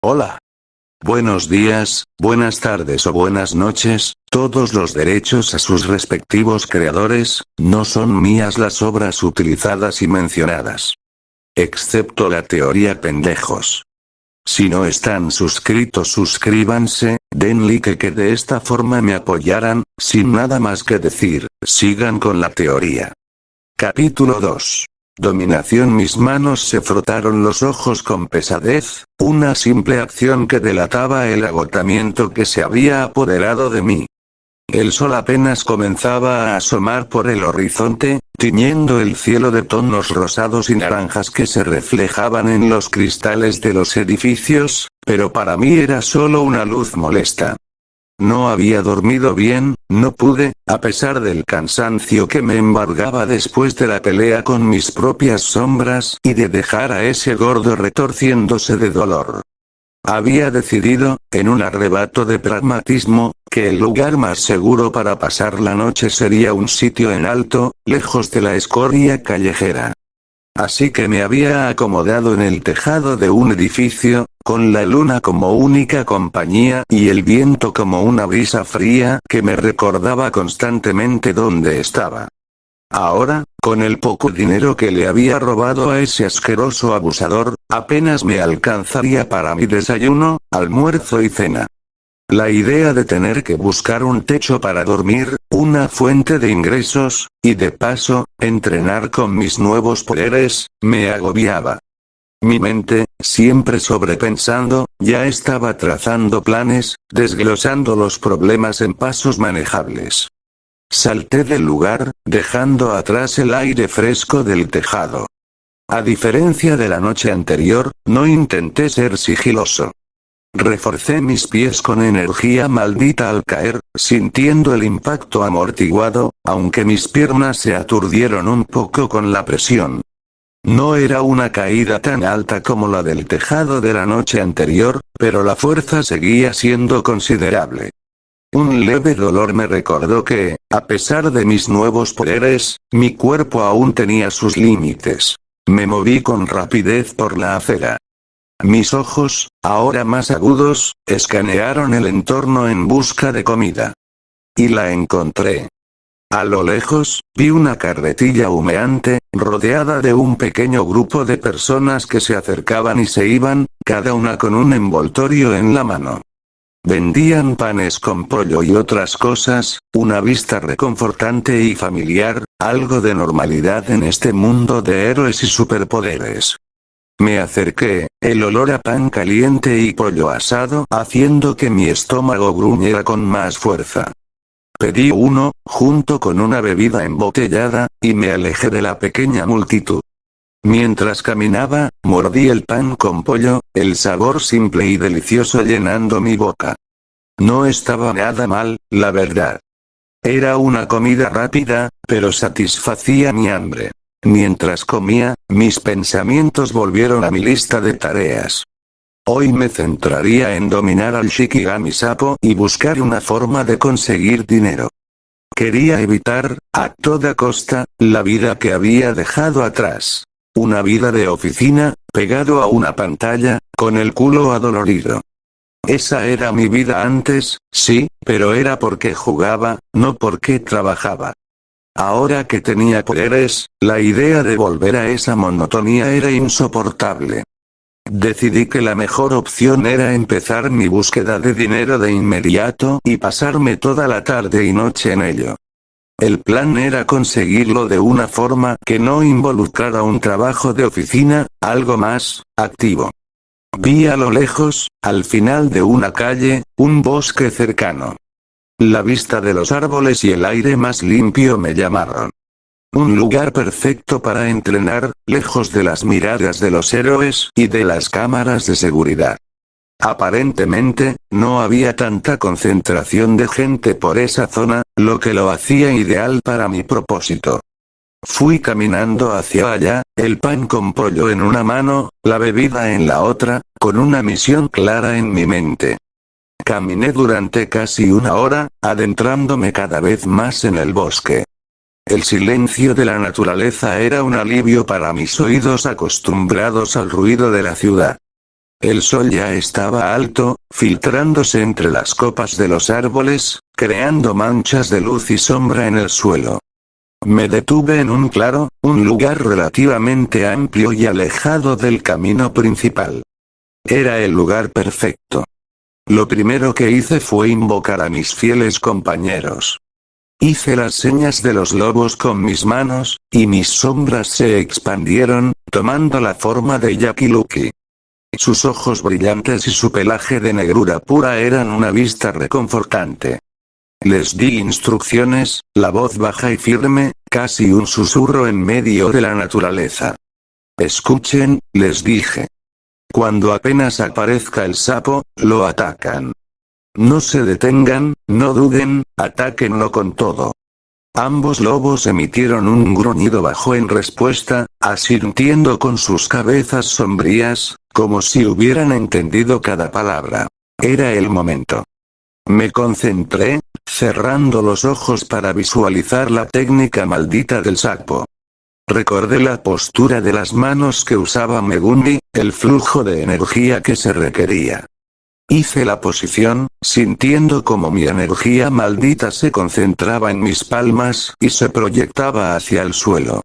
Hola. Buenos días, buenas tardes o buenas noches, todos los derechos a sus respectivos creadores, no son mías las obras utilizadas y mencionadas. Excepto la teoría pendejos. Si no están suscritos suscríbanse, den like que de esta forma me apoyarán, sin nada más que decir, sigan con la teoría. Capítulo 2. Dominación. Mis manos se frotaron los ojos con pesadez, una simple acción que delataba el agotamiento que se había apoderado de mí. El sol apenas comenzaba a asomar por el horizonte, tiñendo el cielo de tonos rosados y naranjas que se reflejaban en los cristales de los edificios, pero para mí era solo una luz molesta. No había dormido bien, no pude, a pesar del cansancio que me embargaba después de la pelea con mis propias sombras y de dejar a ese gordo retorciéndose de dolor. Había decidido, en un arrebato de pragmatismo, que el lugar más seguro para pasar la noche sería un sitio en alto, lejos de la escoria callejera. Así que me había acomodado en el tejado de un edificio, con la luna como única compañía y el viento como una brisa fría que me recordaba constantemente dónde estaba. Ahora, con el poco dinero que le había robado a ese asqueroso abusador, apenas me alcanzaría para mi desayuno, almuerzo y cena. La idea de tener que buscar un techo para dormir, una fuente de ingresos, y de paso, entrenar con mis nuevos poderes, me agobiaba. Mi mente, siempre sobrepensando, ya estaba trazando planes, desglosando los problemas en pasos manejables. Salté del lugar, dejando atrás el aire fresco del tejado. A diferencia de la noche anterior, no intenté ser sigiloso. Reforcé mis pies con energía maldita al caer, sintiendo el impacto amortiguado, aunque mis piernas se aturdieron un poco con la presión. No era una caída tan alta como la del tejado de la noche anterior, pero la fuerza seguía siendo considerable. Un leve dolor me recordó que, a pesar de mis nuevos poderes, mi cuerpo aún tenía sus límites. Me moví con rapidez por la acera. Mis ojos, ahora más agudos, escanearon el entorno en busca de comida. Y la encontré. A lo lejos, vi una carretilla humeante, rodeada de un pequeño grupo de personas que se acercaban y se iban, cada una con un envoltorio en la mano. Vendían panes con pollo y otras cosas, una vista reconfortante y familiar, algo de normalidad en este mundo de héroes y superpoderes. Me acerqué, el olor a pan caliente y pollo asado haciendo que mi estómago gruñera con más fuerza. Pedí uno, junto con una bebida embotellada, y me alejé de la pequeña multitud. Mientras caminaba, mordí el pan con pollo, el sabor simple y delicioso llenando mi boca. No estaba nada mal, la verdad. Era una comida rápida, pero satisfacía mi hambre. Mientras comía, mis pensamientos volvieron a mi lista de tareas. Hoy me centraría en dominar al Shikigami Sapo y buscar una forma de conseguir dinero. Quería evitar, a toda costa, la vida que había dejado atrás. Una vida de oficina, pegado a una pantalla, con el culo adolorido. Esa era mi vida antes, sí, pero era porque jugaba, no porque trabajaba. Ahora que tenía poderes, la idea de volver a esa monotonía era insoportable. Decidí que la mejor opción era empezar mi búsqueda de dinero de inmediato y pasarme toda la tarde y noche en ello. El plan era conseguirlo de una forma que no involucrara un trabajo de oficina, algo más activo. Vi a lo lejos, al final de una calle, un bosque cercano. La vista de los árboles y el aire más limpio me llamaron. Un lugar perfecto para entrenar, lejos de las miradas de los héroes y de las cámaras de seguridad. Aparentemente, no había tanta concentración de gente por esa zona, lo que lo hacía ideal para mi propósito. Fui caminando hacia allá, el pan con pollo en una mano, la bebida en la otra, con una misión clara en mi mente. Caminé durante casi una hora, adentrándome cada vez más en el bosque. El silencio de la naturaleza era un alivio para mis oídos acostumbrados al ruido de la ciudad. El sol ya estaba alto, filtrándose entre las copas de los árboles, creando manchas de luz y sombra en el suelo. Me detuve en un claro, un lugar relativamente amplio y alejado del camino principal. Era el lugar perfecto. Lo primero que hice fue invocar a mis fieles compañeros. Hice las señas de los lobos con mis manos, y mis sombras se expandieron, tomando la forma de Jackie Lucky. Sus ojos brillantes y su pelaje de negrura pura eran una vista reconfortante. Les di instrucciones, la voz baja y firme, casi un susurro en medio de la naturaleza. Escuchen, les dije. Cuando apenas aparezca el sapo, lo atacan. No se detengan, no duden, atáquenlo con todo. Ambos lobos emitieron un gruñido bajo en respuesta, asintiendo con sus cabezas sombrías, como si hubieran entendido cada palabra. Era el momento. Me concentré, cerrando los ojos para visualizar la técnica maldita del sapo. Recordé la postura de las manos que usaba Megundi, el flujo de energía que se requería. Hice la posición, sintiendo como mi energía maldita se concentraba en mis palmas y se proyectaba hacia el suelo.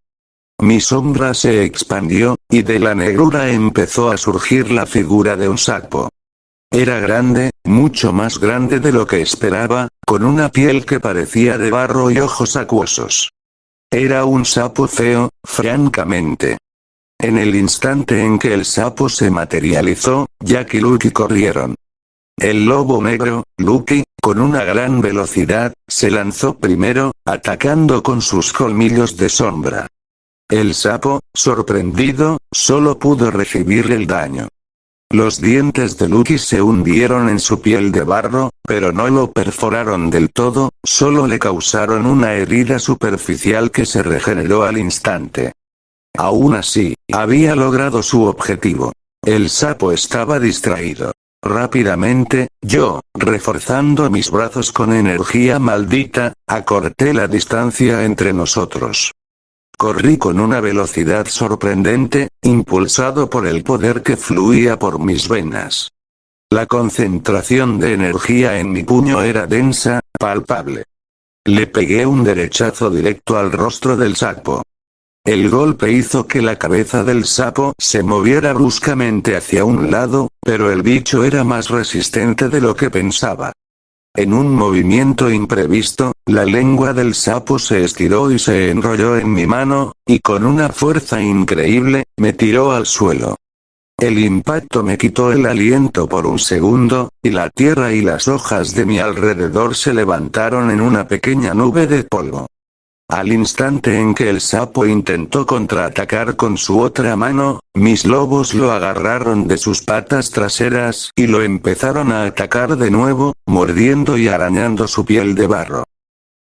Mi sombra se expandió, y de la negrura empezó a surgir la figura de un sapo. Era grande, mucho más grande de lo que esperaba, con una piel que parecía de barro y ojos acuosos. Era un sapo feo, francamente. En el instante en que el sapo se materializó, Jack y Lucky corrieron. El lobo negro, Lucky, con una gran velocidad, se lanzó primero, atacando con sus colmillos de sombra. El sapo, sorprendido, solo pudo recibir el daño. Los dientes de Lucky se hundieron en su piel de barro, pero no lo perforaron del todo, solo le causaron una herida superficial que se regeneró al instante. Aún así, había logrado su objetivo. El sapo estaba distraído. Rápidamente, yo, reforzando mis brazos con energía maldita, acorté la distancia entre nosotros. Corrí con una velocidad sorprendente, impulsado por el poder que fluía por mis venas. La concentración de energía en mi puño era densa, palpable. Le pegué un derechazo directo al rostro del sapo. El golpe hizo que la cabeza del sapo se moviera bruscamente hacia un lado, pero el bicho era más resistente de lo que pensaba. En un movimiento imprevisto, la lengua del sapo se estiró y se enrolló en mi mano, y con una fuerza increíble, me tiró al suelo. El impacto me quitó el aliento por un segundo, y la tierra y las hojas de mi alrededor se levantaron en una pequeña nube de polvo. Al instante en que el sapo intentó contraatacar con su otra mano, mis lobos lo agarraron de sus patas traseras y lo empezaron a atacar de nuevo, mordiendo y arañando su piel de barro.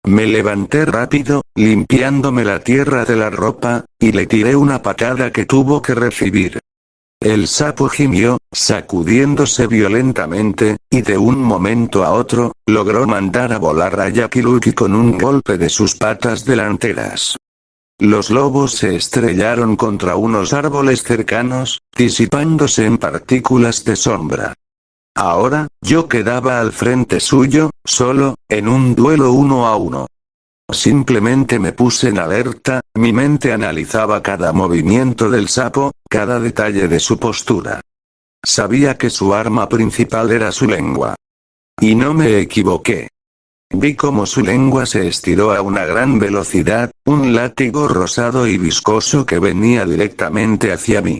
Me levanté rápido, limpiándome la tierra de la ropa, y le tiré una patada que tuvo que recibir. El sapo gimió, sacudiéndose violentamente, y de un momento a otro, logró mandar a volar a Jackie Lucky con un golpe de sus patas delanteras. Los lobos se estrellaron contra unos árboles cercanos, disipándose en partículas de sombra. Ahora, yo quedaba al frente suyo, solo, en un duelo 1 a 1. Simplemente me puse en alerta, mi mente analizaba cada movimiento del sapo, cada detalle de su postura. Sabía que su arma principal era su lengua. Y no me equivoqué. Vi cómo su lengua se estiró a una gran velocidad, un látigo rosado y viscoso que venía directamente hacia mí.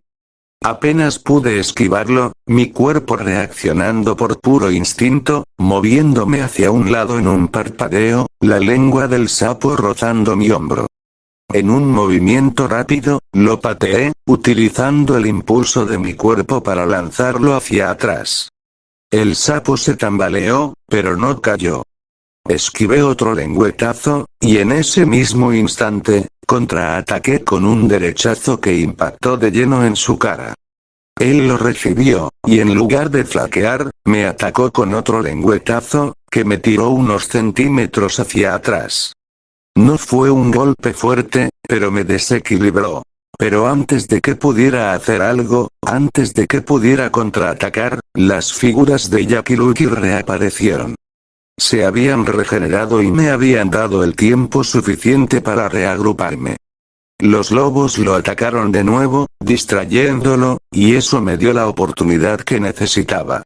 Apenas pude esquivarlo, mi cuerpo reaccionando por puro instinto, moviéndome hacia un lado en un parpadeo, la lengua del sapo rozando mi hombro. En un movimiento rápido, lo pateé, utilizando el impulso de mi cuerpo para lanzarlo hacia atrás. El sapo se tambaleó, pero no cayó. Esquivé otro lengüetazo, y en ese mismo instante, contraataqué con un derechazo que impactó de lleno en su cara. Él lo recibió, y en lugar de flaquear, me atacó con otro lengüetazo, que me tiró unos centímetros hacia atrás. No fue un golpe fuerte, pero me desequilibró. Pero antes de que pudiera hacer algo, antes de que pudiera contraatacar, las figuras de Jack y Lucky reaparecieron. Se habían regenerado y me habían dado el tiempo suficiente para reagruparme. Los lobos lo atacaron de nuevo, distrayéndolo, y eso me dio la oportunidad que necesitaba.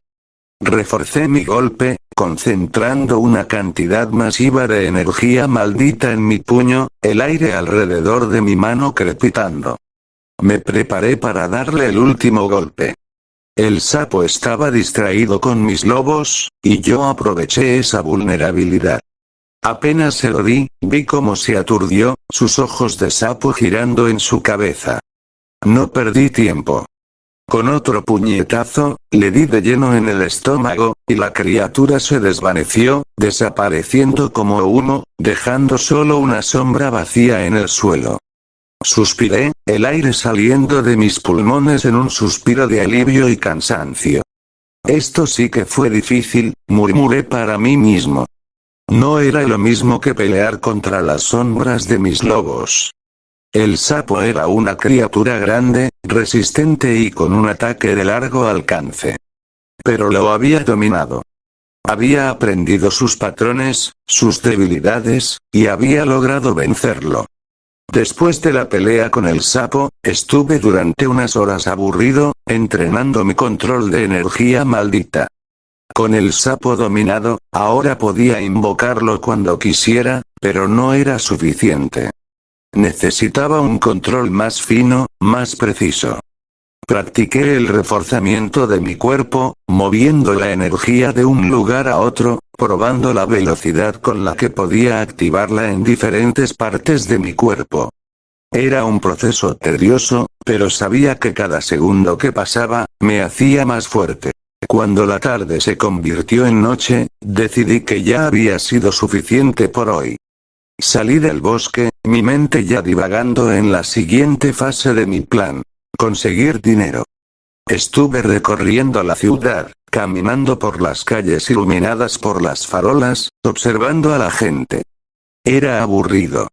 Reforcé mi golpe, concentrando una cantidad masiva de energía maldita en mi puño, el aire alrededor de mi mano crepitando. Me preparé para darle el último golpe. El sapo estaba distraído con mis lobos, y yo aproveché esa vulnerabilidad. Apenas se lo di, vi cómo se aturdió, sus ojos de sapo girando en su cabeza. No perdí tiempo. Con otro puñetazo, le di de lleno en el estómago, y la criatura se desvaneció, desapareciendo como humo, dejando solo una sombra vacía en el suelo. Suspiré, el aire saliendo de mis pulmones en un suspiro de alivio y cansancio. Esto sí que fue difícil, murmuré para mí mismo. No era lo mismo que pelear contra las sombras de mis lobos. El sapo era una criatura grande, resistente y con un ataque de largo alcance. Pero lo había dominado. Había aprendido sus patrones, sus debilidades, y había logrado vencerlo. Después de la pelea con el sapo, estuve durante unas horas aburrido, entrenando mi control de energía maldita. Con el sapo dominado, ahora podía invocarlo cuando quisiera, pero no era suficiente. Necesitaba un control más fino, más preciso. Practiqué el reforzamiento de mi cuerpo, moviendo la energía de un lugar a otro, probando la velocidad con la que podía activarla en diferentes partes de mi cuerpo. Era un proceso tedioso, pero sabía que cada segundo que pasaba, me hacía más fuerte. Cuando la tarde se convirtió en noche, decidí que ya había sido suficiente por hoy. Salí del bosque, mi mente ya divagando en la siguiente fase de mi plan. Conseguir dinero. Estuve recorriendo la ciudad, caminando por las calles iluminadas por las farolas, observando a la gente. Era aburrido.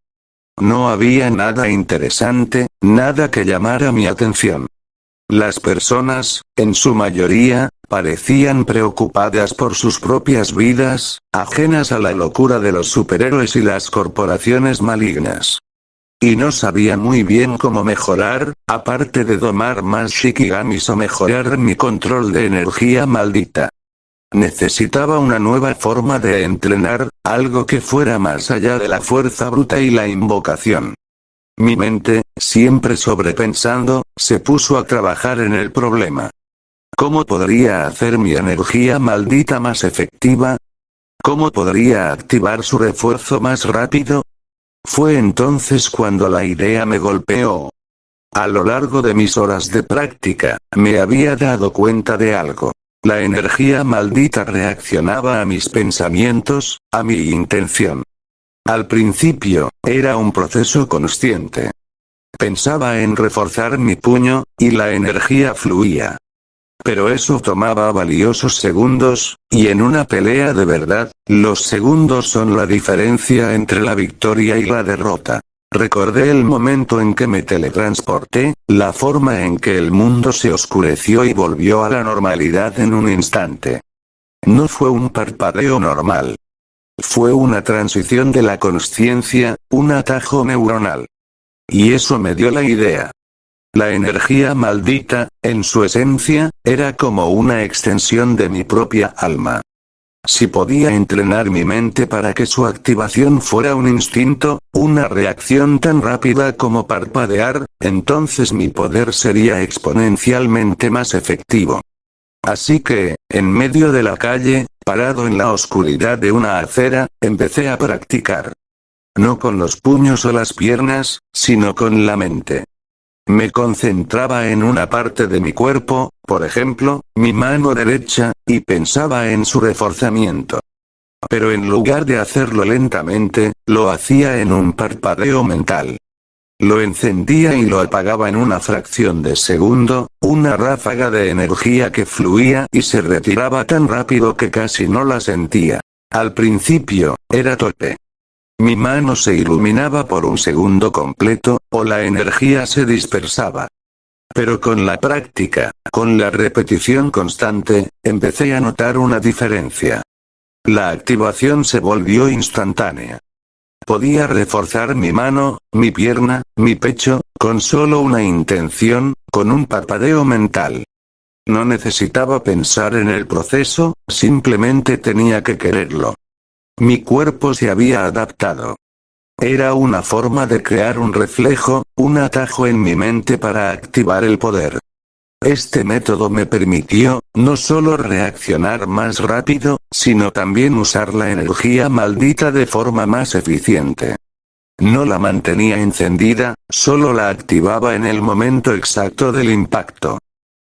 No había nada interesante, nada que llamara mi atención. Las personas, en su mayoría, parecían preocupadas por sus propias vidas, ajenas a la locura de los superhéroes y las corporaciones malignas. Y no sabía muy bien cómo mejorar, aparte de domar más shikigamis o mejorar mi control de energía maldita. Necesitaba una nueva forma de entrenar, algo que fuera más allá de la fuerza bruta y la invocación. Mi mente, siempre sobrepensando, se puso a trabajar en el problema. ¿Cómo podría hacer mi energía maldita más efectiva? ¿Cómo podría activar su refuerzo más rápido? Fue entonces cuando la idea me golpeó. A lo largo de mis horas de práctica, me había dado cuenta de algo. La energía maldita reaccionaba a mis pensamientos, a mi intención. Al principio, era un proceso consciente. Pensaba en reforzar mi puño, y la energía fluía. Pero eso tomaba valiosos segundos, y en una pelea de verdad, los segundos son la diferencia entre la victoria y la derrota. Recordé el momento en que me teletransporté, la forma en que el mundo se oscureció y volvió a la normalidad en un instante. No fue un parpadeo normal. Fue una transición de la consciencia, un atajo neuronal. Y eso me dio la idea. La energía maldita, en su esencia, era como una extensión de mi propia alma. Si podía entrenar mi mente para que su activación fuera un instinto, una reacción tan rápida como parpadear, entonces mi poder sería exponencialmente más efectivo. Así que, en medio de la calle, parado en la oscuridad de una acera, empecé a practicar. No con los puños o las piernas, sino con la mente. Me concentraba en una parte de mi cuerpo, por ejemplo, mi mano derecha, y pensaba en su reforzamiento. Pero en lugar de hacerlo lentamente, lo hacía en un parpadeo mental. Lo encendía y lo apagaba en una fracción de segundo, una ráfaga de energía que fluía y se retiraba tan rápido que casi no la sentía. Al principio, era torpe. Mi mano se iluminaba por un segundo completo, o la energía se dispersaba. Pero con la práctica, con la repetición constante, empecé a notar una diferencia. La activación se volvió instantánea. Podía reforzar mi mano, mi pierna, mi pecho, con solo una intención, con un parpadeo mental. No necesitaba pensar en el proceso, simplemente tenía que quererlo. Mi cuerpo se había adaptado. Era una forma de crear un reflejo, un atajo en mi mente para activar el poder. Este método me permitió, no solo reaccionar más rápido, sino también usar la energía maldita de forma más eficiente. No la mantenía encendida, solo la activaba en el momento exacto del impacto.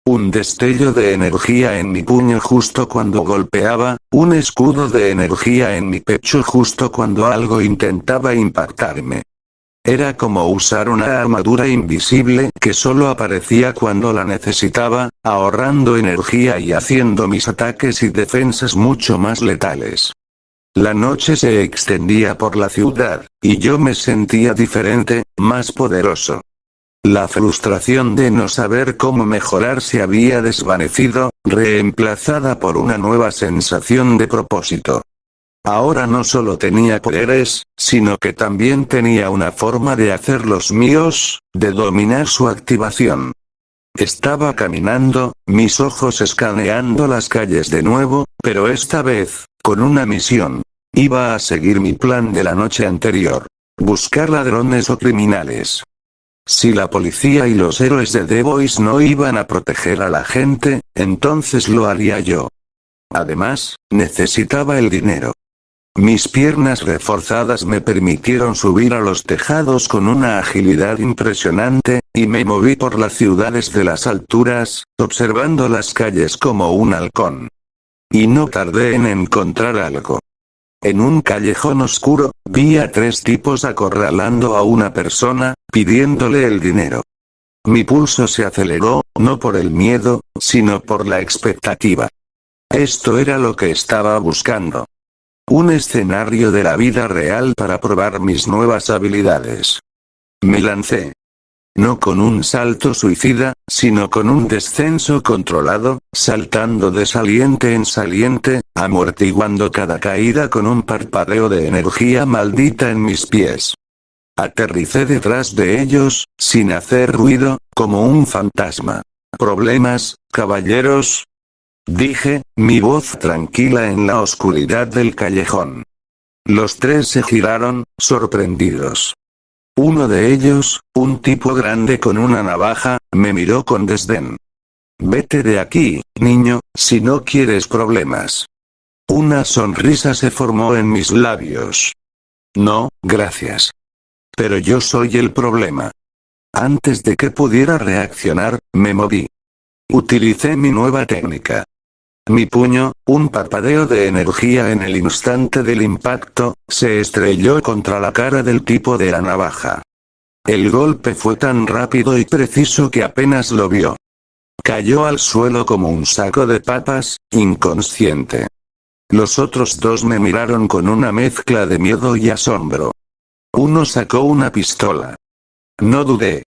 Un destello de energía en mi puño justo cuando golpeaba, un escudo de energía en mi pecho justo cuando algo intentaba impactarme. Era como usar una armadura invisible que solo aparecía cuando la necesitaba, ahorrando energía y haciendo mis ataques y defensas mucho más letales. La noche se extendía por la ciudad, y yo me sentía diferente, más poderoso. La frustración de no saber cómo mejorar se había desvanecido, reemplazada por una nueva sensación de propósito. Ahora no solo tenía poderes, sino que también tenía una forma de hacer los míos, de dominar su activación. Estaba caminando, mis ojos escaneando las calles de nuevo, pero esta vez, con una misión. Iba a seguir mi plan de la noche anterior. Buscar ladrones o criminales. Si la policía y los héroes de The Voice no iban a proteger a la gente, entonces lo haría yo. Además, necesitaba el dinero. Mis piernas reforzadas me permitieron subir a los tejados con una agilidad impresionante, y me moví por las ciudades de las alturas, observando las calles como un halcón. Y no tardé en encontrar algo. En un callejón oscuro, vi a 3 tipos acorralando a una persona, pidiéndole el dinero. Mi pulso se aceleró, no por el miedo, sino por la expectativa. Esto era lo que estaba buscando. Un escenario de la vida real para probar mis nuevas habilidades. Me lancé. No con un salto suicida, sino con un descenso controlado, saltando de saliente en saliente, amortiguando cada caída con un parpadeo de energía maldita en mis pies. Aterricé detrás de ellos, sin hacer ruido, como un fantasma. ¿Problemas, caballeros? Dije, mi voz tranquila en la oscuridad del callejón. Los 3 se giraron, sorprendidos. Uno de ellos, un tipo grande con una navaja, me miró con desdén. Vete de aquí, niño, si no quieres problemas. Una sonrisa se formó en mis labios. No, gracias. Pero yo soy el problema. Antes de que pudiera reaccionar, me moví. Utilicé mi nueva técnica. Mi puño, un parpadeo de energía en el instante del impacto, se estrelló contra la cara del tipo de la navaja. El golpe fue tan rápido y preciso que apenas lo vio. Cayó al suelo como un saco de papas, inconsciente. Los otros 2 me miraron con una mezcla de miedo y asombro. Uno sacó una pistola. No dudé.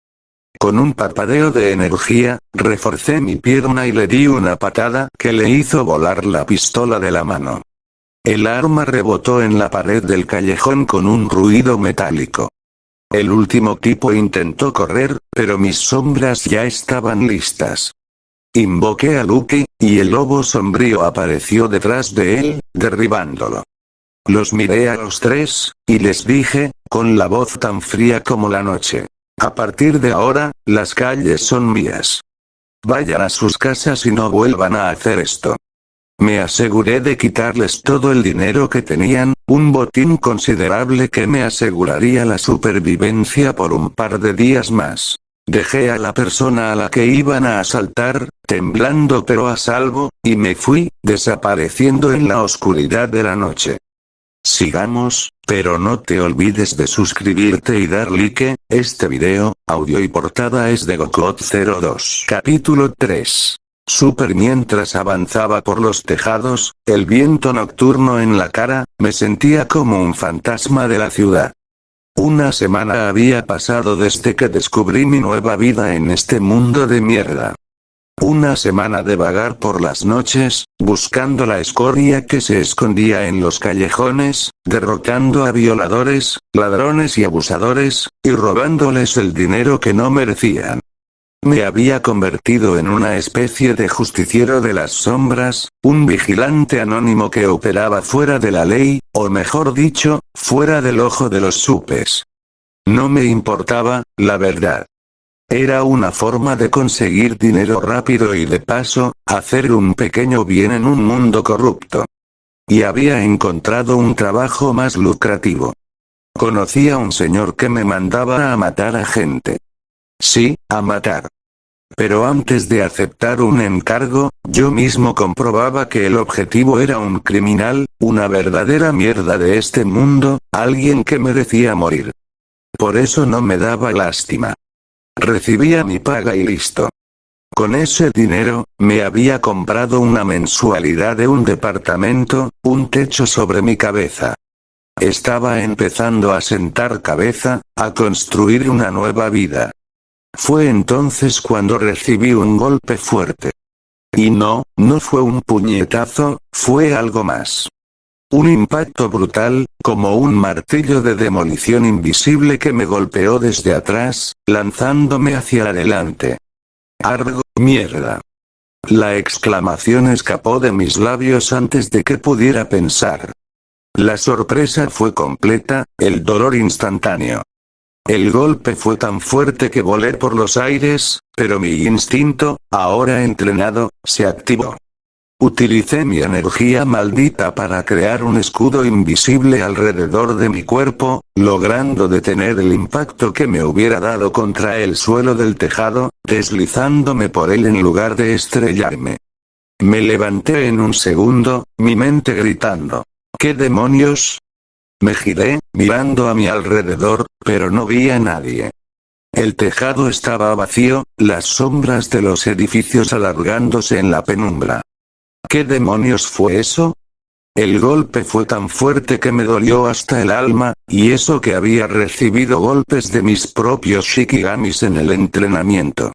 Con un parpadeo de energía, reforcé mi pierna y le di una patada que le hizo volar la pistola de la mano. El arma rebotó en la pared del callejón con un ruido metálico. El último tipo intentó correr, pero mis sombras ya estaban listas. Invoqué a Lucky, y el lobo sombrío apareció detrás de él, derribándolo. Los miré a los 3, y les dije, con la voz tan fría como la noche. A partir de ahora, las calles son mías. Vayan a sus casas y no vuelvan a hacer esto. Me aseguré de quitarles todo el dinero que tenían, un botín considerable que me aseguraría la supervivencia por un par de días más. Dejé a la persona a la que iban a asaltar, temblando pero a salvo, y me fui, desapareciendo en la oscuridad de la noche. Sigamos, pero no te olvides de suscribirte y dar like. Este video, audio y portada es de Gokot02. Capítulo 3. Super mientras avanzaba por los tejados, el viento nocturno en la cara, me sentía como un fantasma de la ciudad. Una semana había pasado desde que descubrí mi nueva vida en este mundo de mierda. Una semana de vagar por las noches, buscando la escoria que se escondía en los callejones, derrotando a violadores, ladrones y abusadores, y robándoles el dinero que no merecían. Me había convertido en una especie de justiciero de las sombras, un vigilante anónimo que operaba fuera de la ley, o mejor dicho, fuera del ojo de los supes. No me importaba, la verdad. Era una forma de conseguir dinero rápido y de paso, hacer un pequeño bien en un mundo corrupto. Y había encontrado un trabajo más lucrativo. Conocí a un señor que me mandaba a matar a gente. Sí, a matar. Pero antes de aceptar un encargo, yo mismo comprobaba que el objetivo era un criminal, una verdadera mierda de este mundo, alguien que merecía morir. Por eso no me daba lástima. Recibía mi paga y listo. Con ese dinero, me había comprado una mensualidad de un departamento, un techo sobre mi cabeza. Estaba empezando a sentar cabeza, a construir una nueva vida. Fue entonces cuando recibí un golpe fuerte. Y no fue un puñetazo, fue algo más. Un impacto brutal, como un martillo de demolición invisible que me golpeó desde atrás, lanzándome hacia adelante. ¡Argo, mierda! La exclamación escapó de mis labios antes de que pudiera pensar. La sorpresa fue completa, el dolor instantáneo. El golpe fue tan fuerte que volé por los aires, pero mi instinto, ahora entrenado, se activó. Utilicé mi energía maldita para crear un escudo invisible alrededor de mi cuerpo, logrando detener el impacto que me hubiera dado contra el suelo del tejado, deslizándome por él en lugar de estrellarme. Me levanté en un segundo, mi mente gritando: ¿qué demonios? Me giré, mirando a mi alrededor, pero no vi a nadie. El tejado estaba vacío, las sombras de los edificios alargándose en la penumbra. ¿Qué demonios fue eso? El golpe fue tan fuerte que me dolió hasta el alma, y eso que había recibido golpes de mis propios shikigamis en el entrenamiento.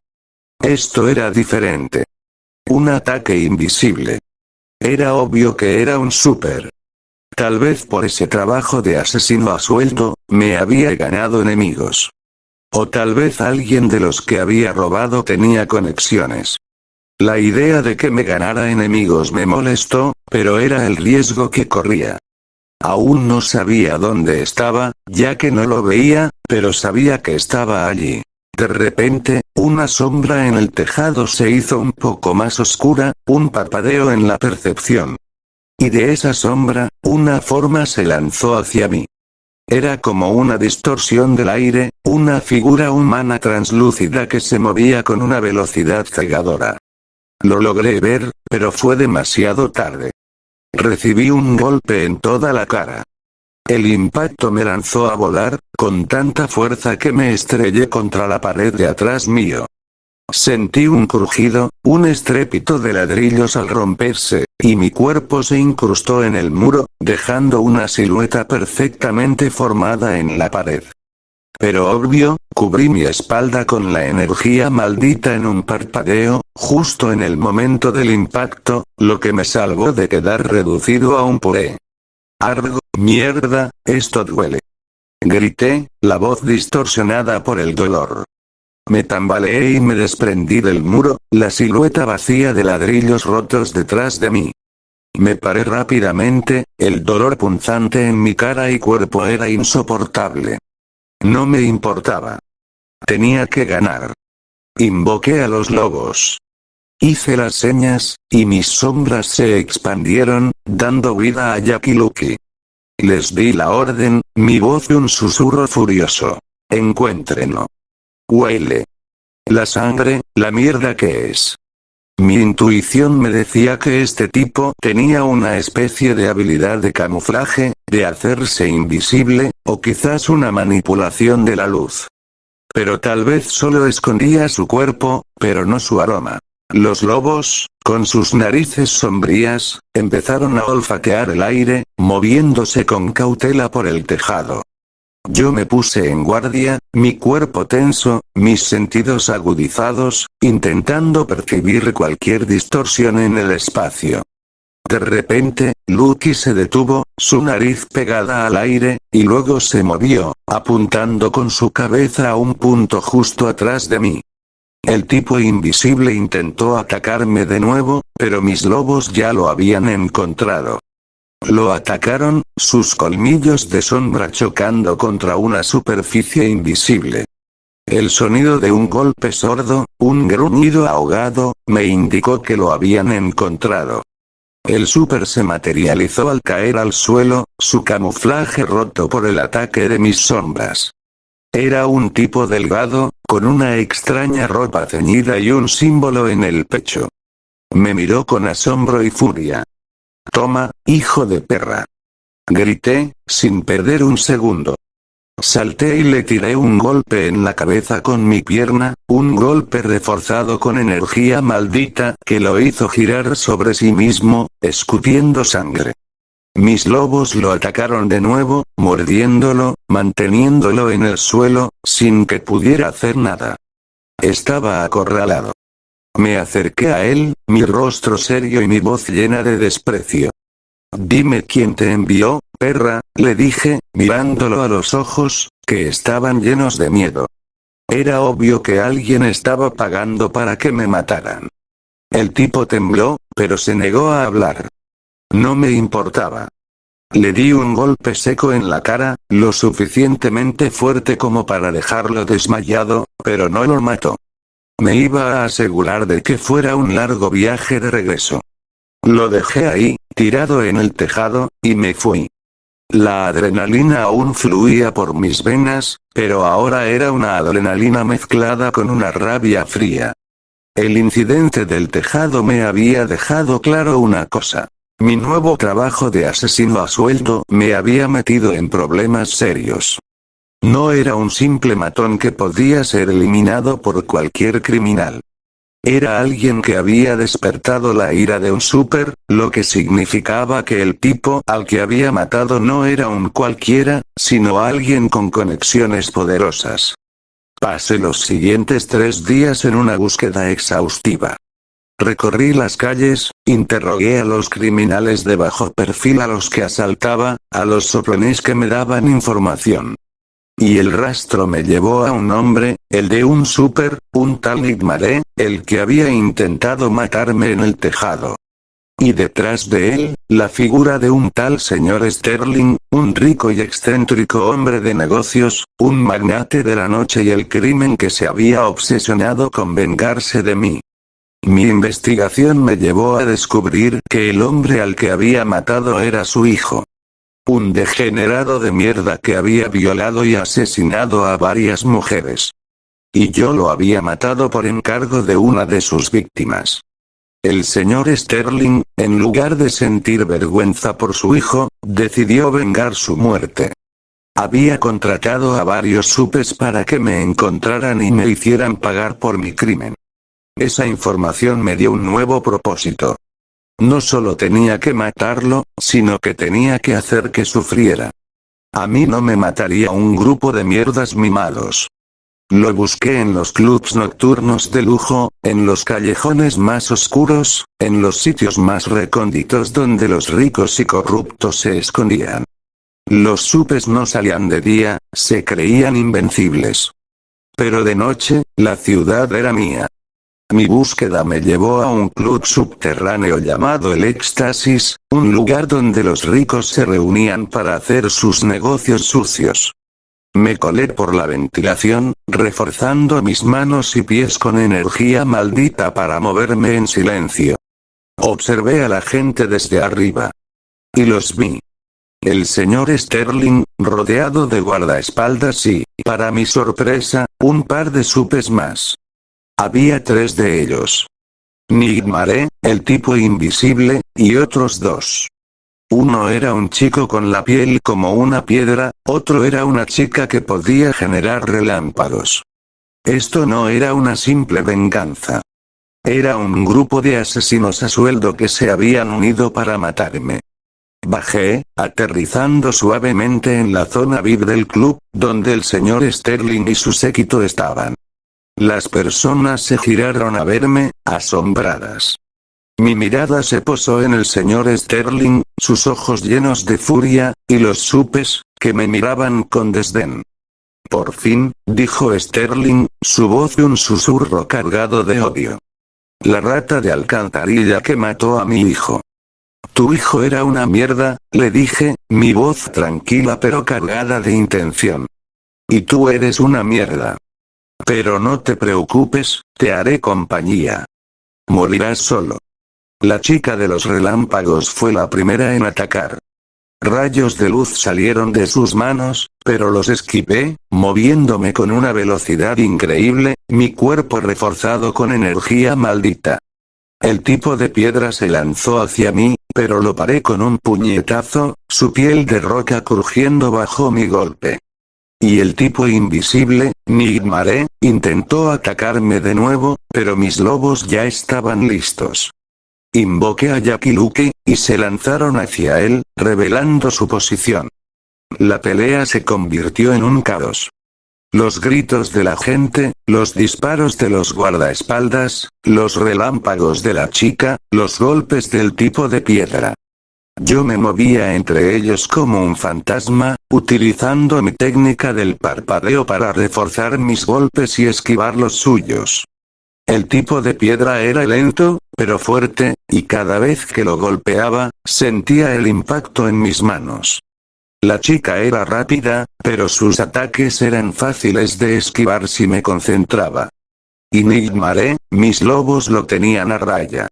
Esto era diferente. Un ataque invisible. Era obvio que era un super. Tal vez por ese trabajo de asesino a sueldo, me había ganado enemigos. O tal vez alguien de los que había robado tenía conexiones. La idea de que me ganara enemigos me molestó, pero era el riesgo que corría. Aún no sabía dónde estaba, ya que no lo veía, pero sabía que estaba allí. De repente, una sombra en el tejado se hizo un poco más oscura, un parpadeo en la percepción. Y de esa sombra, una forma se lanzó hacia mí. Era como una distorsión del aire, una figura humana translúcida que se movía con una velocidad cegadora. Lo logré ver, pero fue demasiado tarde. Recibí un golpe en toda la cara. El impacto me lanzó a volar, con tanta fuerza que me estrellé contra la pared de atrás mío. Sentí un crujido, un estrépito de ladrillos al romperse, y mi cuerpo se incrustó en el muro, dejando una silueta perfectamente formada en la pared. Pero obvio, cubrí mi espalda con la energía maldita en un parpadeo, justo en el momento del impacto, lo que me salvó de quedar reducido a un puré. ¡Argo, mierda, esto duele! Grité, la voz distorsionada por el dolor. Me tambaleé y me desprendí del muro, la silueta vacía de ladrillos rotos detrás de mí. Me paré rápidamente, el dolor punzante en mi cara y cuerpo era insoportable. No me importaba. Tenía que ganar. Invoqué a los lobos. Hice las señas, y mis sombras se expandieron, dando vida a Jackie Lucky. Les di la orden, mi voz un susurro furioso. Encuéntrenlo. Huele. La sangre, la mierda que es. Mi intuición me decía que este tipo tenía una especie de habilidad de camuflaje, de hacerse invisible, o quizás una manipulación de la luz. Pero tal vez solo escondía su cuerpo, pero no su aroma. Los lobos, con sus narices sombrías, empezaron a olfatear el aire, moviéndose con cautela por el tejado. Yo me puse en guardia, mi cuerpo tenso, mis sentidos agudizados, intentando percibir cualquier distorsión en el espacio. De repente, Lucky se detuvo, su nariz pegada al aire, y luego se movió, apuntando con su cabeza a un punto justo atrás de mí. El tipo invisible intentó atacarme de nuevo, pero mis lobos ya lo habían encontrado. Lo atacaron, sus colmillos de sombra chocando contra una superficie invisible. El sonido de un golpe sordo, un gruñido ahogado, me indicó que lo habían encontrado. El super se materializó al caer al suelo, su camuflaje roto por el ataque de mis sombras. Era un tipo delgado, con una extraña ropa ceñida y un símbolo en el pecho. Me miró con asombro y furia. «Toma, hijo de perra», grité, sin perder un segundo. Salté y le tiré un golpe en la cabeza con mi pierna, un golpe reforzado con energía maldita que lo hizo girar sobre sí mismo, escupiendo sangre. Mis lobos lo atacaron de nuevo, mordiéndolo, manteniéndolo en el suelo, sin que pudiera hacer nada. Estaba acorralado. Me acerqué a él, mi rostro serio y mi voz llena de desprecio. «Dime quién te envió, perra», le dije, mirándolo a los ojos, que estaban llenos de miedo. Era obvio que alguien estaba pagando para que me mataran. El tipo tembló, pero se negó a hablar. No me importaba. Le di un golpe seco en la cara, lo suficientemente fuerte como para dejarlo desmayado, pero no lo mató. Me iba a asegurar de que fuera un largo viaje de regreso. Lo dejé ahí, tirado en el tejado, y me fui. La adrenalina aún fluía por mis venas, pero ahora era una adrenalina mezclada con una rabia fría. El incidente del tejado me había dejado claro una cosa. Mi nuevo trabajo de asesino a sueldo me había metido en problemas serios. No era un simple matón que podía ser eliminado por cualquier criminal. Era alguien que había despertado la ira de un súper, lo que significaba que el tipo al que había matado no era un cualquiera, sino alguien con conexiones poderosas. Pasé los siguientes 3 días en una búsqueda exhaustiva. Recorrí las calles, interrogué a los criminales de bajo perfil a los que asaltaba, a los soplones que me daban información. Y el rastro me llevó a un hombre, el de un súper, un tal Nigmaré, el que había intentado matarme en el tejado. Y detrás de él, la figura de un tal señor Sterling, un rico y excéntrico hombre de negocios, un magnate de la noche y el crimen que se había obsesionado con vengarse de mí. Mi investigación me llevó a descubrir que el hombre al que había matado era su hijo. Un degenerado de mierda que había violado y asesinado a varias mujeres. Y yo lo había matado por encargo de una de sus víctimas. El señor Sterling, en lugar de sentir vergüenza por su hijo, decidió vengar su muerte. Había contratado a varios supes para que me encontraran y me hicieran pagar por mi crimen. Esa información me dio un nuevo propósito. No solo tenía que matarlo, sino que tenía que hacer que sufriera. A mí no me mataría un grupo de mierdas mimados. Lo busqué en los clubs nocturnos de lujo, en los callejones más oscuros, en los sitios más recónditos donde los ricos y corruptos se escondían. Los supes no salían de día, se creían invencibles. Pero de noche, la ciudad era mía. Mi búsqueda me llevó a un club subterráneo llamado el Éxtasis, un lugar donde los ricos se reunían para hacer sus negocios sucios. Me colé por la ventilación, reforzando mis manos y pies con energía maldita para moverme en silencio. Observé a la gente desde arriba. Y los vi. El señor Sterling, rodeado de guardaespaldas y, para mi sorpresa, un par de supes más. Había 3 de ellos. Nigmaré, el tipo invisible, y otros 2. Uno era un chico con la piel como una piedra, otro era una chica que podía generar relámpagos. Esto no era una simple venganza. Era un grupo de asesinos a sueldo que se habían unido para matarme. Bajé, aterrizando suavemente en la zona VIP del club, donde el señor Sterling y su séquito estaban. Las personas se giraron a verme, asombradas. Mi mirada se posó en el señor Sterling, sus ojos llenos de furia, y los supes, que me miraban con desdén. Por fin, dijo Sterling, su voz un susurro cargado de odio. La rata de alcantarilla que mató a mi hijo. Tu hijo era una mierda, le dije, mi voz tranquila pero cargada de intención. Y tú eres una mierda. Pero no te preocupes, te haré compañía. Morirás solo. La chica de los relámpagos fue la primera en atacar. Rayos de luz salieron de sus manos, pero los esquivé, moviéndome con una velocidad increíble, mi cuerpo reforzado con energía maldita. El tipo de piedra se lanzó hacia mí, pero lo paré con un puñetazo, su piel de roca crujiendo bajo mi golpe. Y el tipo invisible, Nightmare, intentó atacarme de nuevo, pero mis lobos ya estaban listos. Invoqué a Jackie Luke, y se lanzaron hacia él, revelando su posición. La pelea se convirtió en un caos. Los gritos de la gente, los disparos de los guardaespaldas, los relámpagos de la chica, los golpes del tipo de piedra. Yo me movía entre ellos como un fantasma, utilizando mi técnica del parpadeo para reforzar mis golpes y esquivar los suyos. El tipo de piedra era lento, pero fuerte, y cada vez que lo golpeaba, sentía el impacto en mis manos. La chica era rápida, pero sus ataques eran fáciles de esquivar si me concentraba. Y Nightmare, mis lobos lo tenían a raya.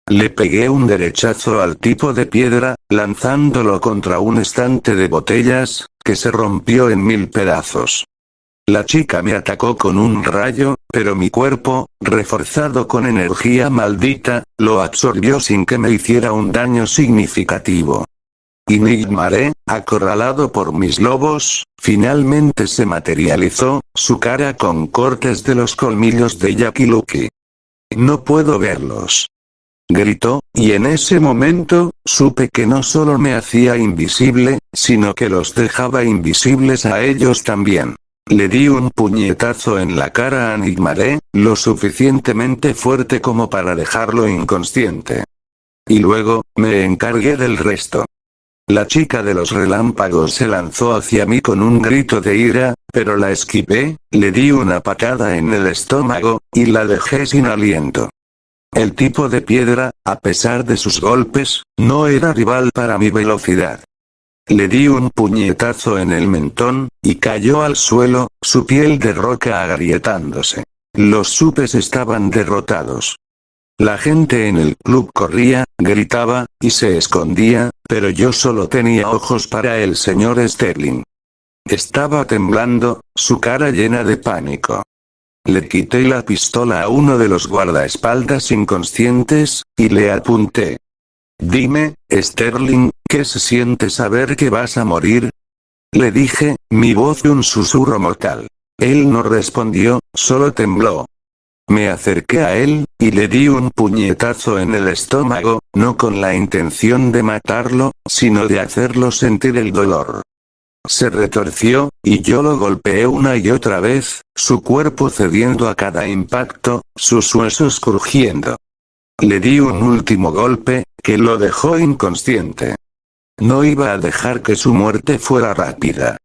Le pegué un derechazo al tipo de piedra, lanzándolo contra un estante de botellas, que se rompió en 1000 pedazos. La chica me atacó con un rayo, pero mi cuerpo, reforzado con energía maldita, lo absorbió sin que me hiciera un daño significativo. Y Nightmare, acorralado por mis lobos, finalmente se materializó, su cara con cortes de los colmillos de Jackie Luke. No puedo verlos. Gritó, y en ese momento, supe que no solo me hacía invisible, sino que los dejaba invisibles a ellos también. Le di un puñetazo en la cara a Nightmare, lo suficientemente fuerte como para dejarlo inconsciente. Y luego, me encargué del resto. La chica de los relámpagos se lanzó hacia mí con un grito de ira, pero la esquivé, le di una patada en el estómago, y la dejé sin aliento. El tipo de piedra, a pesar de sus golpes, no era rival para mi velocidad. Le di un puñetazo en el mentón, y cayó al suelo, su piel de roca agrietándose. Los supes estaban derrotados. La gente en el club corría, gritaba, y se escondía, pero yo solo tenía ojos para el señor Sterling. Estaba temblando, su cara llena de pánico. Le quité la pistola a uno de los guardaespaldas inconscientes, y le apunté. Dime, Sterling, ¿qué se siente saber que vas a morir? Le dije, mi voz un susurro mortal. Él no respondió, solo tembló. Me acerqué a él, y le di un puñetazo en el estómago, no con la intención de matarlo, sino de hacerlo sentir el dolor. Se retorció, y yo lo golpeé una y otra vez, su cuerpo cediendo a cada impacto, sus huesos crujiendo. Le di un último golpe, que lo dejó inconsciente. No iba a dejar que su muerte fuera rápida.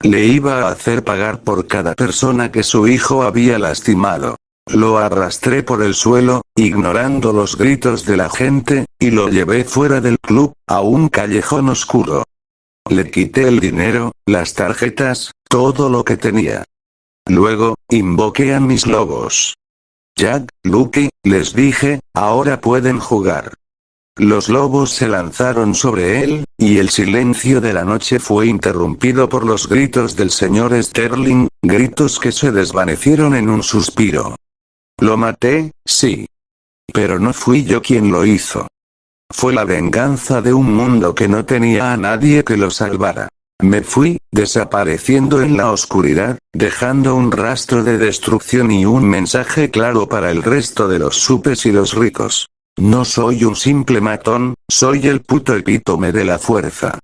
Le iba a hacer pagar por cada persona que su hijo había lastimado. Lo arrastré por el suelo, ignorando los gritos de la gente, y lo llevé fuera del club, a un callejón oscuro. Le quité el dinero, las tarjetas, todo lo que tenía. Luego, invoqué a mis lobos. Jack, Luke, les dije, ahora pueden jugar. Los lobos se lanzaron sobre él, y el silencio de la noche fue interrumpido por los gritos del señor Sterling, gritos que se desvanecieron en un suspiro. Lo maté, sí. Pero no fui yo quien lo hizo. Fue la venganza de un mundo que no tenía a nadie que lo salvara. Me fui, desapareciendo en la oscuridad, dejando un rastro de destrucción y un mensaje claro para el resto de los supes y los ricos. No soy un simple matón, soy el puto epítome de la fuerza.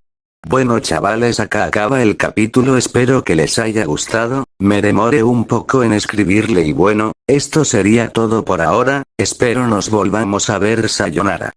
Bueno chavales, acá acaba el capítulo, espero que les haya gustado, me demoré un poco en escribirle y bueno, esto sería todo por ahora, espero nos volvamos a ver, sayonara.